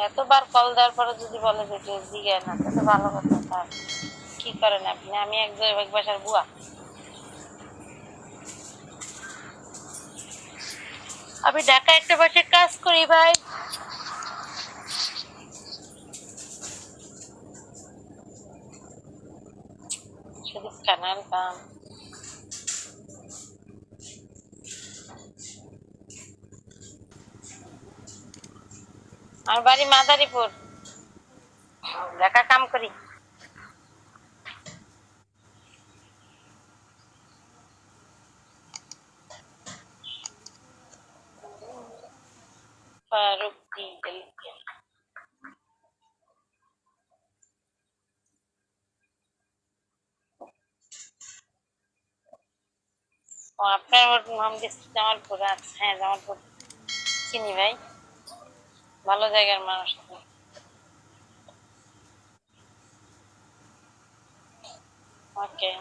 এতবার কল দেওয়ার পরে যদি বলে যে কেউ জিগায় না, তাহলে ভালো কথা। তার কি করেন আপনি? আমি এক বাসার বুয়া। আমি ঢাকা একটা বাসায় কাজ করি ভাই। শুধু কানাল কাম। আমার বাড়ি মাদারীপুর, ঢাকা কাম করি। ফারুক ও আপনার নাম দিচ্ছে জামালপুর। আচ্ছা, হ্যাঁ জামালপুর চিনি ভাই, ভালো জায়গার মানুষ। ওকে,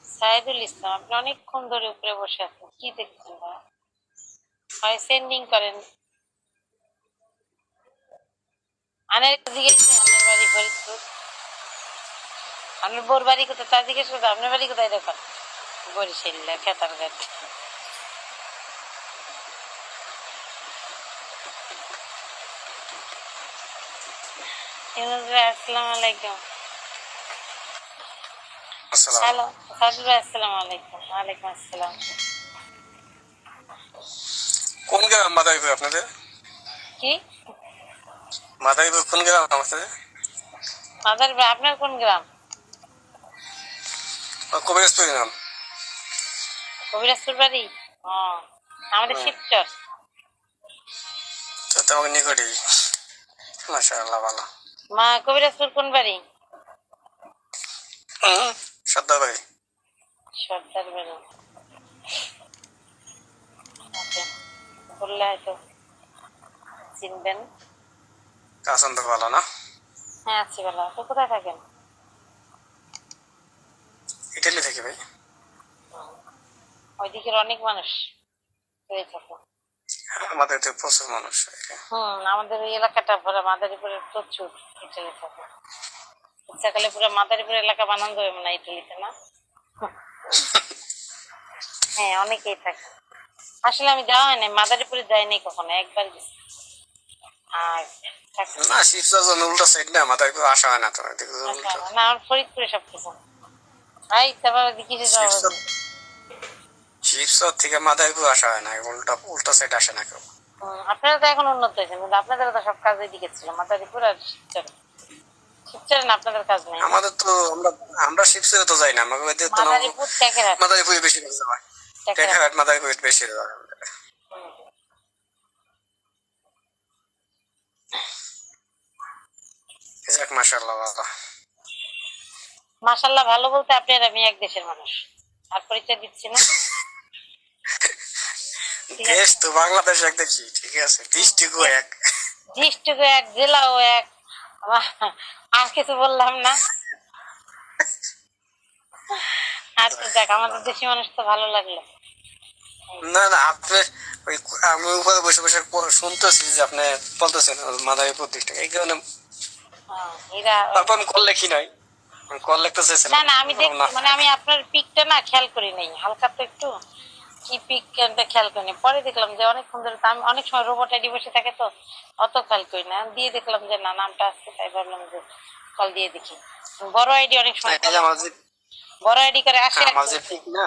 সাইদুল ইসলাম, আপনি অনেকক্ষণ ধরে উপরে বসে আছেন, কি দেখছেন? হয় সেন্ডিং করেন। আনের জিজ্ঞেস আনের বাড়ি ফরিদপুর, আপনার বোর বাড়ি কোথায় তা জিজ্ঞেস করতে। আপনার বাড়ি কোথায় দেখেন? বরিশাল খেতার ঘাট। আসসালামু আলাইকুম। হ্যালো সাইদুল ভাই, আসসালামু আলাইকুম। ওয়ালাইকুম আসসালাম। কোন গ্রাম মাদারীপুর আপনাদের? কি মাদারীপুর কোন গ্রাম আমাদের? মাদারীপুর আপনার কোন গ্রাম? কবিরাজপুর গ্রাম। কবিরাজপুর বাড়ি? ও, আমাদের শিবচর। তো আমাকে নিকটেই। মাশাআল্লাহ, ভালো। মা কবিরাজপুর কোন বাড়ি? সর্দার বাড়ি। সর্দার বাড়ি। বললে হয়তো চিনবেন। আছেন তো ভালো না? হ্যাঁ আছি ভালো। আপনি কোথায় থাকেন? ইটালি থেকে ভাই। ওইদিকের অনেক মানুষ হয়ে থাকে। আমাদের তো প্রচুর মানুষ। আমাদের এই এলাকাটা পুরো মাদারীপুরের প্রচুর ইটালি থাকে। ইচ্ছাকালে পুরো মাদারীপুর এলাকা বানান দেবে না ইটালিতে, না? হ্যাঁ অনেকেই থাকে। আসলে আমি যাওয়া হয় নাই মাদারীপুরে, যাইনি কখনো, একবার গেছি। আর না, শিবচর উল্টা সাইড না, মাদারীপুর আসা হয় না তো। না, আমার ফরিদপুরে সব কিছু। ভাই তারপরে কিসে যাওয়া হবে? শিবচর থেকে মাদারীপুর আসা হয় না, উল্টা সাইড আসে না কেউ। আপনারা তো এখন উন্নত হয়েছেন, কিন্তু আপনাদের তো সব কাজ এদিকে ছিল, মাদারীপুর আর শিবচরে। শিবচরে না আপনাদের কাজ নাই। আমাদের তো আমরা শিবচরে তো যাই না, আমাদের তো মাদারীপুর টেকেরহাট। মাদারীপুরে বেশি যাওয়া। টেকেরহাট মাদারীপুর বেশি যাওয়া। যাক, মাশাআল্লাহ ভালো। মাশাআল্লাহ ভালো বলতে আপনি আর আমি এক দেশের মানুষ, আর পরিচয় দিচ্ছি না। দেশ তো বাংলাদেশ এক দেশই, ঠিক আছে। ডিস্ট্রিক্টও এক, ডিস্ট্রিক্ট এক, জেলাও এক। আর কিছু বললাম না। আচ্ছা যাক, আমাদের দেশি মানুষ তো ভালো লাগলো। না না, আপনি ওই আমি উপরে বসে বসে শুনতেছি যে আপনি বলতেছেন মাদারীপুর ডিস্ট্রিক্ট, এই কারণে তারপর আমি কল লেখি নাই, আমি কল লিখতে চাইছিলাম। না না, আমি দেখছি, মানে আমি আপনার পিকটা না খেয়াল করি নাই, হালকা তো একটু কি পিক খেয়াল করিনি। পরে দেখলাম যে অনেকক্ষণ ধরে, আমি অনেক সময় রোবট আইডি বসে থাকে তো অত খেয়াল করি না, দিয়ে দেখলাম যে না নামটা আসছে, তাই ভাবলাম যে কল দিয়ে দেখি। বড় আইডি অনেক সময়, বড় আইডি করে আসে। আমার যে পিক না,